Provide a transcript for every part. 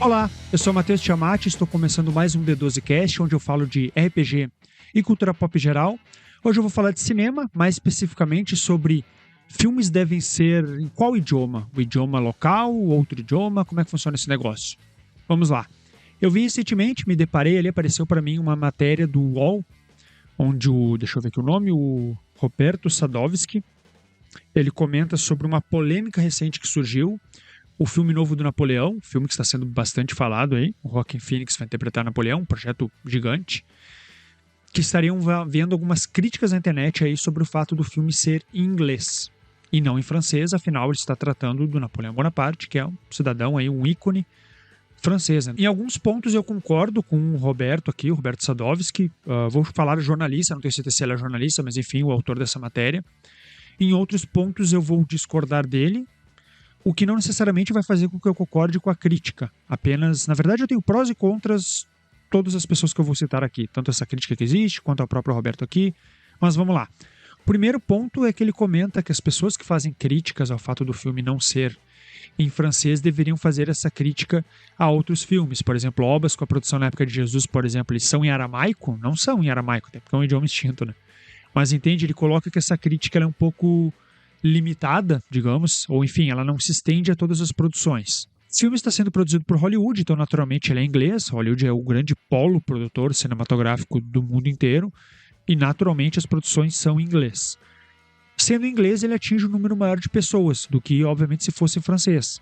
Olá, eu sou Matheus Tiamati e estou começando mais um D12Cast, onde eu falo de RPG e cultura pop geral. Hoje eu vou falar de cinema, mais especificamente sobre filmes devem ser em qual idioma? O idioma local, outro idioma? Como é que funciona esse negócio? Vamos lá. Eu vi recentemente, me deparei ali, apareceu para mim uma matéria do UOL, onde deixa eu ver aqui o nome, o Roberto Sadowski, ele comenta sobre uma polêmica recente que surgiu. O filme novo do Napoleão, filme que está sendo bastante falado aí, o Joaquin Phoenix vai interpretar Napoleão, um projeto gigante, que estariam vendo algumas críticas na internet aí sobre o fato do filme ser em inglês e não em francês, afinal ele está tratando do Napoleão Bonaparte, que é um cidadão aí, um ícone francês. Em alguns pontos eu concordo com o Roberto aqui, o Roberto Sadowski, vou falar jornalista, não tenho certeza se ele é jornalista, mas enfim, o autor dessa matéria. Em outros pontos eu vou discordar dele, o que não necessariamente vai fazer com que eu concorde com a crítica. Apenas, na verdade, eu tenho prós e contras todas as pessoas que eu vou citar aqui. Tanto essa crítica que existe, quanto ao próprio Roberto aqui. Mas vamos lá. O primeiro ponto é que ele comenta que as pessoas que fazem críticas ao fato do filme não ser em francês deveriam fazer essa crítica a outros filmes. Por exemplo, obras com a produção na época de Jesus, por exemplo, eles são em aramaico? Não são em aramaico, até porque é um idioma extinto, né? Mas entende, ele coloca que essa crítica ela é um pouco limitada, digamos, ou enfim, ela não se estende a todas as produções. O filme está sendo produzido por Hollywood, então naturalmente ele é inglês. Hollywood é o grande polo produtor cinematográfico do mundo inteiro e naturalmente as produções são em inglês. Sendo em inglês, ele atinge um número maior de pessoas do que, obviamente, se fosse em francês.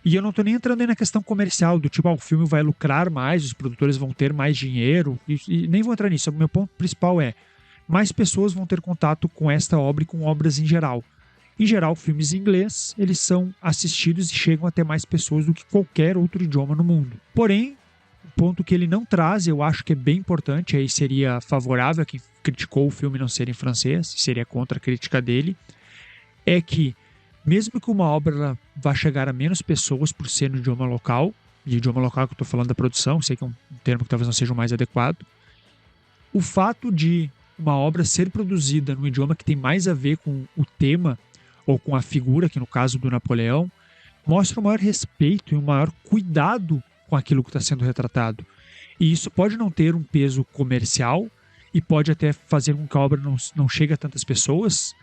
E eu não estou nem entrando aí na questão comercial, do tipo, o filme vai lucrar mais, os produtores vão ter mais dinheiro, e nem vou entrar nisso. O meu ponto principal é, mais pessoas vão ter contato com esta obra e com obras em geral. Em geral, filmes em inglês, eles são assistidos e chegam até mais pessoas do que qualquer outro idioma no mundo. Porém, o ponto que ele não traz, eu acho que é bem importante, aí seria favorável a quem criticou o filme não ser em francês, seria contra a crítica dele, é que, mesmo que uma obra vá chegar a menos pessoas por ser no idioma local, e idioma local que eu estou falando da produção, sei que é um termo que talvez não seja o mais adequado, o fato de uma obra ser produzida no idioma que tem mais a ver com o tema ou com a figura, que no caso do Napoleão, mostra um maior respeito e um maior cuidado com aquilo que está sendo retratado. E isso pode não ter um peso comercial e pode até fazer com que a obra não chegue a tantas pessoas,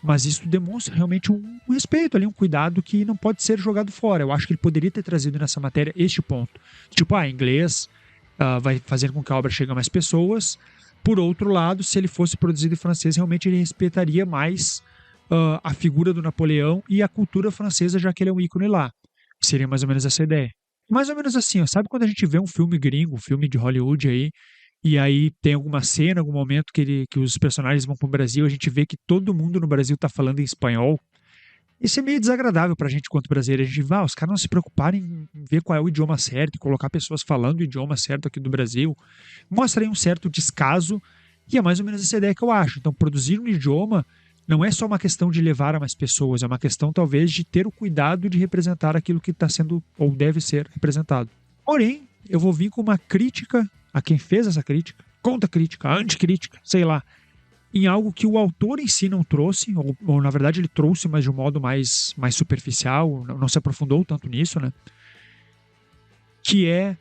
mas isso demonstra realmente um respeito ali, um cuidado que não pode ser jogado fora. Eu acho que ele poderia ter trazido nessa matéria este ponto. Tipo, em inglês vai fazer com que a obra chegue a mais pessoas. Por outro lado, se ele fosse produzido em francês, realmente ele respeitaria mais a figura do Napoleão e a cultura francesa, já que ele é um ícone lá. Seria mais ou menos essa ideia. Mais ou menos assim, sabe quando a gente vê um filme gringo, um filme de Hollywood aí, e aí tem alguma cena, algum momento que os personagens vão pro Brasil, a gente vê que todo mundo no Brasil tá falando em espanhol. Isso é meio desagradável pra gente quanto brasileiro. A gente vê, os caras não se preocuparem em ver qual é o idioma certo, e colocar pessoas falando o idioma certo aqui do Brasil. Mostra aí um certo descaso, e é mais ou menos essa ideia que eu acho. Então, produzir um idioma não é só uma questão de levar a mais pessoas, é uma questão talvez de ter o cuidado de representar aquilo que está sendo ou deve ser representado. Porém, eu vou vir com uma crítica a quem fez essa crítica, contra-crítica, anticrítica, sei lá, em algo que o autor em si não trouxe, ou na verdade ele trouxe, mas de um modo mais superficial, não se aprofundou tanto nisso, né? Que é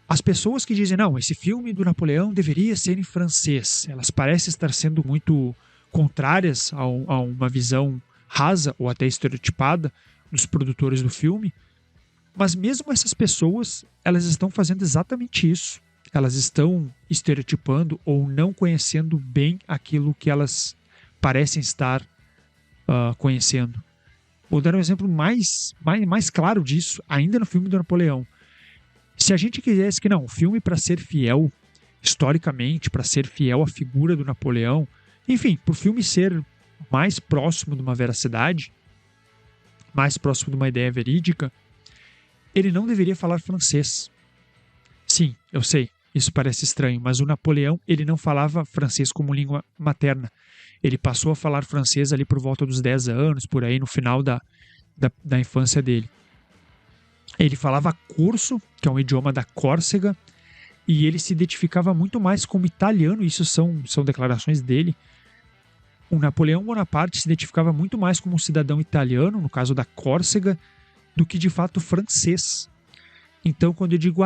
as pessoas que dizem, não, esse filme do Napoleão deveria ser em francês. Elas parecem estar sendo muito contrárias a uma visão rasa ou até estereotipada dos produtores do filme, mas mesmo essas pessoas, elas estão fazendo exatamente isso. Elas estão estereotipando ou não conhecendo bem aquilo que elas parecem estar conhecendo. Vou dar um exemplo mais claro disso, ainda no filme do Napoleão. Se a gente quisesse que não, o filme para ser fiel historicamente, para ser fiel à figura do Napoleão, enfim, para o filme ser mais próximo de uma veracidade, mais próximo de uma ideia verídica, ele não deveria falar francês. Sim, eu sei, isso parece estranho, mas o Napoleão, ele não falava francês como língua materna. Ele passou a falar francês ali por volta dos 10 anos, por aí, no final da infância dele. Ele falava corso, que é um idioma da Córcega, e ele se identificava muito mais como italiano, isso são declarações dele. O Napoleão Bonaparte se identificava muito mais como um cidadão italiano, no caso da Córcega, do que de fato francês. Então, quando eu digo,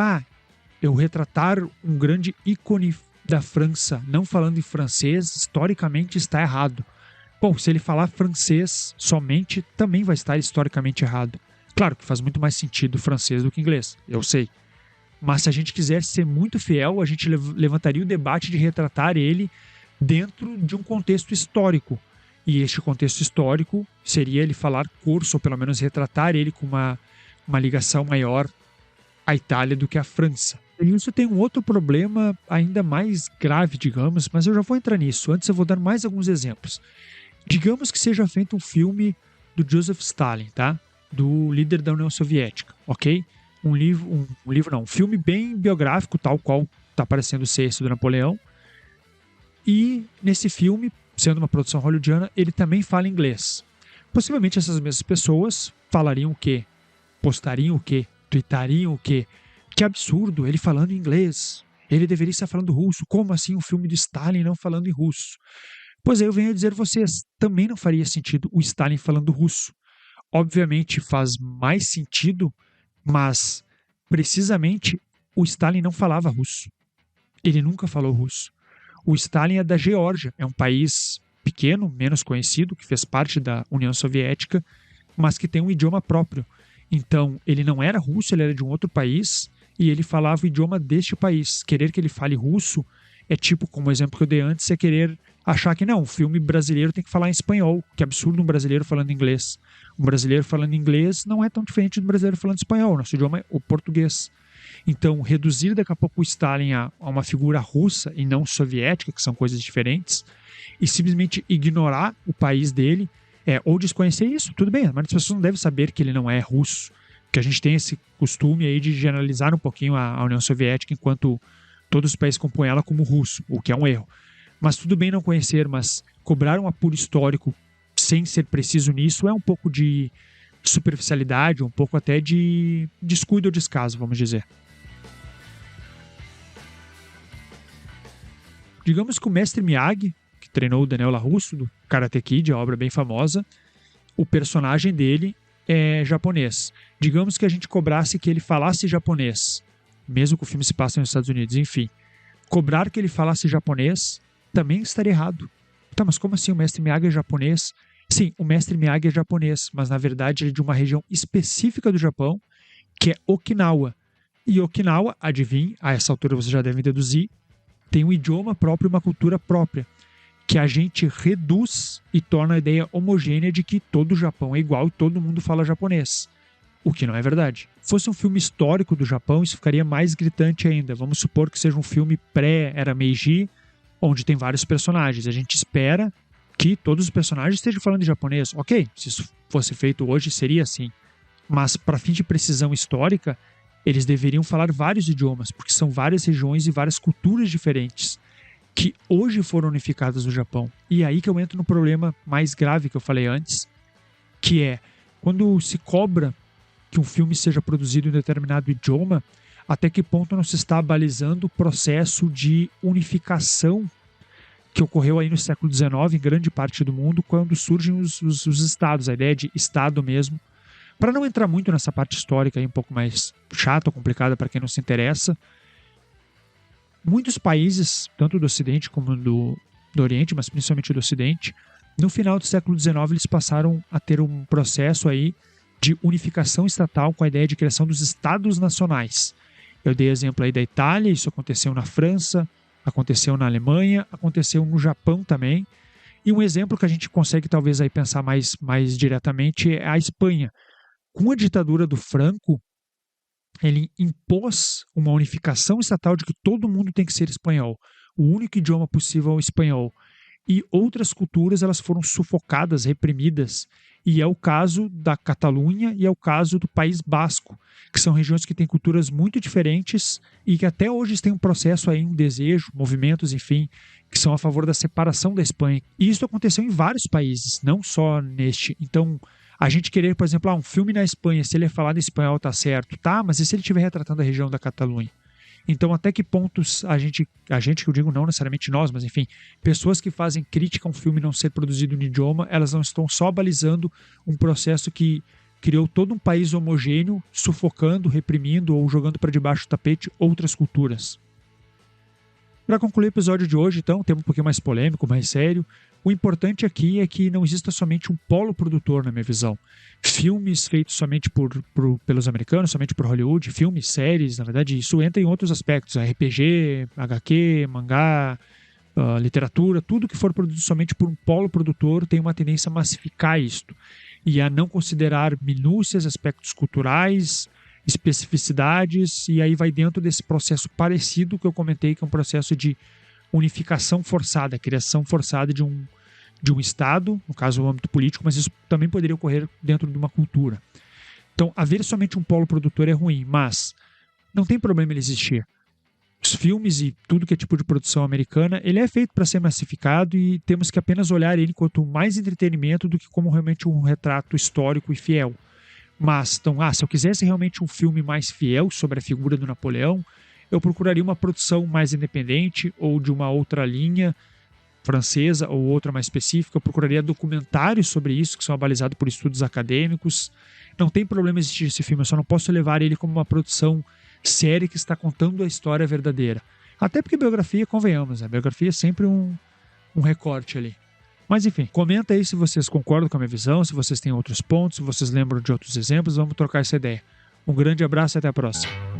eu retratar um grande ícone da França não falando em francês, historicamente está errado. Bom, se ele falar francês somente, também vai estar historicamente errado. Claro que faz muito mais sentido francês do que inglês, eu sei. Mas se a gente quiser ser muito fiel, a gente levantaria o debate de retratar ele dentro de um contexto histórico. E este contexto histórico seria ele falar corso, ou pelo menos retratar ele com uma ligação maior à Itália do que à França. E isso tem um outro problema ainda mais grave, digamos, mas eu já vou entrar nisso. Antes eu vou dar mais alguns exemplos. Digamos que seja feito um filme do Joseph Stalin, tá? Do líder da União Soviética, ok? Um filme bem biográfico, tal qual está parecendo ser esse do Napoleão. E nesse filme, sendo uma produção hollywoodiana, ele também fala inglês. Possivelmente essas mesmas pessoas falariam o quê? Postariam o quê? Tweetariam o quê? Que absurdo, ele falando inglês. Ele deveria estar falando russo. Como assim um filme de Stalin não falando em russo? Pois aí eu venho a dizer a vocês, também não faria sentido o Stalin falando russo. Obviamente faz mais sentido, mas precisamente o Stalin não falava russo. Ele nunca falou russo. O Stalin é da Geórgia, é um país pequeno, menos conhecido, que fez parte da União Soviética, mas que tem um idioma próprio. Então, ele não era russo, ele era de um outro país e ele falava o idioma deste país. Querer que ele fale russo é tipo, como o exemplo que eu dei antes, é querer achar que não, um filme brasileiro tem que falar em espanhol. Que absurdo um brasileiro falando inglês. Um brasileiro falando inglês não é tão diferente do brasileiro falando espanhol. Nosso idioma é o português. Então, reduzir daqui a pouco o Stalin a uma figura russa e não soviética, que são coisas diferentes, e simplesmente ignorar o país dele, ou desconhecer isso, tudo bem, mas as pessoas não devem saber que ele não é russo, que a gente tem esse costume aí de generalizar um pouquinho a União Soviética enquanto todos os países compõem ela como russo, o que é um erro. Mas tudo bem não conhecer, mas cobrar um apuro histórico sem ser preciso nisso é um pouco de superficialidade, um pouco até de descuido ou descaso, vamos dizer. Digamos que o mestre Miyagi, que treinou o Daniel LaRusso, do Karate Kid, a obra bem famosa, o personagem dele é japonês. Digamos que a gente cobrasse que ele falasse japonês, mesmo que o filme se passe nos Estados Unidos, enfim. Cobrar que ele falasse japonês também estaria errado. Tá, mas como assim o mestre Miyagi é japonês? Sim, o mestre Miyagi é japonês, mas na verdade ele é de uma região específica do Japão, que é Okinawa. E Okinawa, adivinhe, a essa altura você já deve deduzir, tem um idioma próprio e uma cultura própria, que a gente reduz e torna a ideia homogênea de que todo o Japão é igual e todo mundo fala japonês. O que não é verdade. Se fosse um filme histórico do Japão, isso ficaria mais gritante ainda. Vamos supor que seja um filme pré-era Meiji, onde tem vários personagens. A gente espera que todos os personagens estejam falando em japonês. Ok, se isso fosse feito hoje, seria assim. Mas, para fim de precisão histórica, eles deveriam falar vários idiomas, porque são várias regiões e várias culturas diferentes que hoje foram unificadas no Japão. E é aí que eu entro no problema mais grave que eu falei antes, que é quando se cobra que um filme seja produzido em determinado idioma, até que ponto não se está balizando o processo de unificação que ocorreu aí no século XIX em grande parte do mundo, quando surgem os estados, a ideia de estado mesmo. Para não entrar muito nessa parte histórica aí, um pouco mais chata ou complicada para quem não se interessa, muitos países, tanto do Ocidente como do Oriente, mas principalmente do Ocidente, no final do século XIX eles passaram a ter um processo aí de unificação estatal com a ideia de criação dos estados nacionais. Eu dei exemplo aí da Itália, isso aconteceu na França, aconteceu na Alemanha, aconteceu no Japão também. E um exemplo que a gente consegue talvez aí pensar mais diretamente é a Espanha. Com a ditadura do Franco, ele impôs uma unificação estatal de que todo mundo tem que ser espanhol. O único idioma possível é o espanhol. E outras culturas elas foram sufocadas, reprimidas. E é o caso da Catalunha e é o caso do País Basco, que são regiões que têm culturas muito diferentes e que até hoje têm um processo aí, um desejo, movimentos, enfim, que são a favor da separação da Espanha. E isso aconteceu em vários países, não só neste. Então, a gente querer, por exemplo, um filme na Espanha, se ele é falado em espanhol, tá certo, tá, mas e se ele estiver retratando a região da Catalunha? Então, até que pontos a gente que eu digo não necessariamente nós, mas enfim, pessoas que fazem crítica a um filme não ser produzido no idioma, elas não estão só balizando um processo que criou todo um país homogêneo, sufocando, reprimindo ou jogando para debaixo do tapete outras culturas. Para concluir o episódio de hoje, então, tema um pouquinho mais polêmico, mais sério, o importante aqui é que não exista somente um polo produtor, na minha visão. Filmes feitos somente pelos americanos, somente por Hollywood, filmes, séries, na verdade, isso entra em outros aspectos, RPG, HQ, mangá, literatura, tudo que for produzido somente por um polo produtor tem uma tendência a massificar isto e a não considerar minúcias, aspectos culturais, especificidades, e aí vai dentro desse processo parecido que eu comentei, que é um processo de unificação forçada, criação forçada de um Estado, no caso o âmbito político, mas isso também poderia ocorrer dentro de uma cultura. Então, haver somente um polo produtor é ruim, mas não tem problema ele existir. Os filmes e tudo que é tipo de produção americana, ele é feito para ser massificado e temos que apenas olhar ele enquanto mais entretenimento do que como realmente um retrato histórico e fiel. Mas, então, se eu quisesse realmente um filme mais fiel sobre a figura do Napoleão, eu procuraria uma produção mais independente ou de uma outra linha francesa ou outra mais específica. Eu procuraria documentários sobre isso, que são abalizados por estudos acadêmicos. Não tem problema existir esse filme, eu só não posso levar ele como uma produção séria que está contando a história verdadeira. Até porque biografia, convenhamos, a biografia é sempre um recorte ali. Mas enfim, comenta aí se vocês concordam com a minha visão, se vocês têm outros pontos, se vocês lembram de outros exemplos, vamos trocar essa ideia. Um grande abraço e até a próxima.